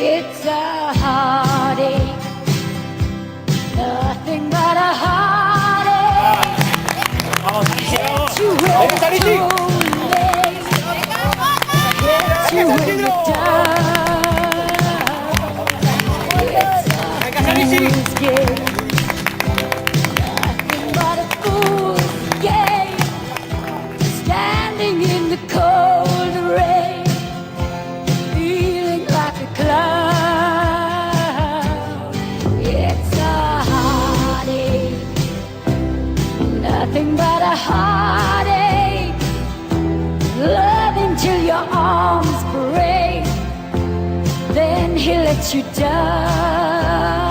It's a heartache, nothing but a heartache. Gets you when it's too late, gets you when you're down. It's a fool's game, nothing but a fool's game. Standing in the cold rain, feeling like a cloud. It's a heartache, nothing but a heartache. Loving till your arms break, then he lets you down.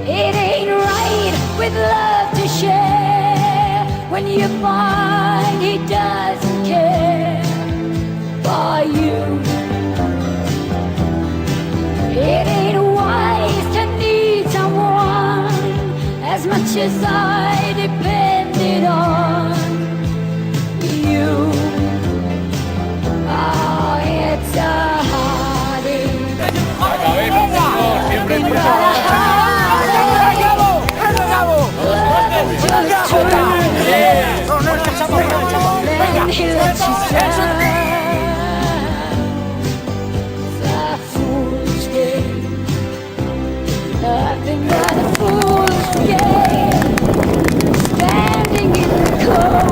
It ain't right with love to share when you find he doesn't care for you. It ain't wise to need someone as much as I depended on you. Oh, it's a heartache. Nothing but a heartache. Love until it's too late. Then he lets you down. It's a fool's game, nothing but a fool's game. Standing in the cold